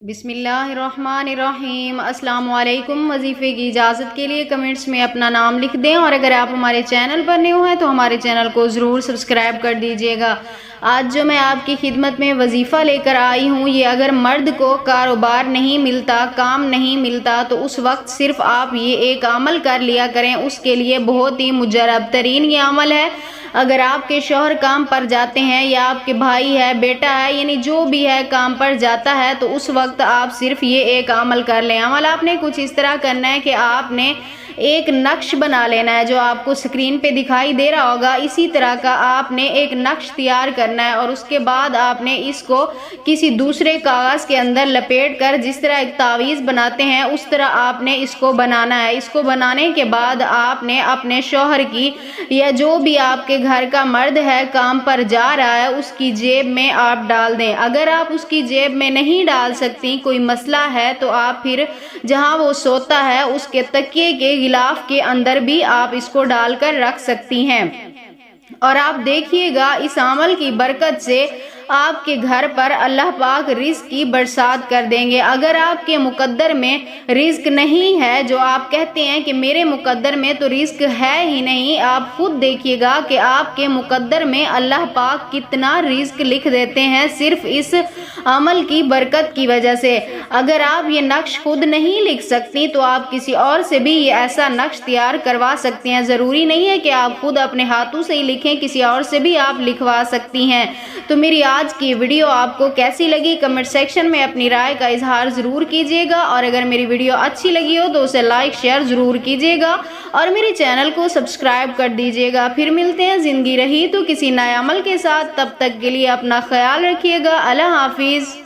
بسم اللہ الرحمن الرحیم۔ السلام علیکم۔ وظیفے کی اجازت کے لیے کمنٹس میں اپنا نام لکھ دیں، اور اگر آپ ہمارے چینل پر نیو ہیں تو ہمارے چینل کو ضرور سبسکرائب کر دیجیے گا۔ آج جو میں آپ کی خدمت میں وظیفہ لے کر آئی ہوں، یہ اگر مرد کو کاروبار نہیں ملتا، کام نہیں ملتا، تو اس وقت صرف آپ یہ ایک عمل کر لیا کریں۔ اس کے لیے بہت ہی مجرب ترین یہ عمل ہے۔ اگر آپ کے شوہر کام پر جاتے ہیں، یا آپ کے بھائی ہے، بیٹا ہے، یعنی جو بھی ہے کام پر جاتا ہے، تو اس وقت آپ صرف یہ ایک عمل کر لیں۔ عمل آپ نے کچھ اس طرح کرنا ہے کہ آپ نے ایک نقش بنا لینا ہے، جو آپ کو سکرین پہ دکھائی دے رہا ہوگا۔ اسی طرح کا آپ نے ایک نقش تیار کرنا ہے، اور اس کے بعد آپ نے اس کو کسی دوسرے کاغذ کے اندر لپیٹ کر، جس طرح ایک تعویذ بناتے ہیں اس طرح آپ نے اس کو بنانا ہے۔ اس کو بنانے کے بعد آپ نے اپنے شوہر کی، یا جو بھی آپ کے گھر کا مرد ہے کام پر جا رہا ہے، اس کی جیب میں آپ ڈال دیں۔ اگر آپ اس کی جیب میں نہیں ڈال سکتی، کوئی مسئلہ ہے، تو آپ پھر جہاں وہ سوتا ہے اس کے تکیے کے غلاف کے اندر بھی آپ اس کو ڈال کر رکھ سکتی ہیں۔ اور آپ دیکھیے گا اس عمل کی برکت سے آپ کے گھر پر اللہ پاک رزق کی برسات کر دیں گے۔ اگر آپ کے مقدر میں رزق نہیں ہے، جو آپ کہتے ہیں کہ میرے مقدر میں تو رزق ہے ہی نہیں، آپ خود دیکھیے گا کہ آپ کے مقدر میں اللہ پاک کتنا رزق لکھ دیتے ہیں، صرف اس عمل کی برکت کی وجہ سے۔ اگر آپ یہ نقش خود نہیں لکھ سکتی، تو آپ کسی اور سے بھی یہ ایسا نقش تیار کروا سکتی ہیں۔ ضروری نہیں ہے کہ آپ خود اپنے ہاتھوں سے ہی لکھیں، کسی اور سے بھی آپ لکھوا سکتی ہیں۔ تو میری آج کی ویڈیو آپ کو کیسی لگی، کمنٹ سیکشن میں اپنی رائے کا اظہار ضرور کیجیے گا، اور اگر میری ویڈیو اچھی لگی ہو تو اسے لائک شیئر ضرور کیجیے گا، اور میرے چینل کو سبسکرائب کر دیجیے گا۔ پھر ملتے ہیں زندگی رہی تو کسی نئے عمل کے ساتھ، تب تک کے لیے اپنا خیال رکھیے گا۔ اللہ حافظ۔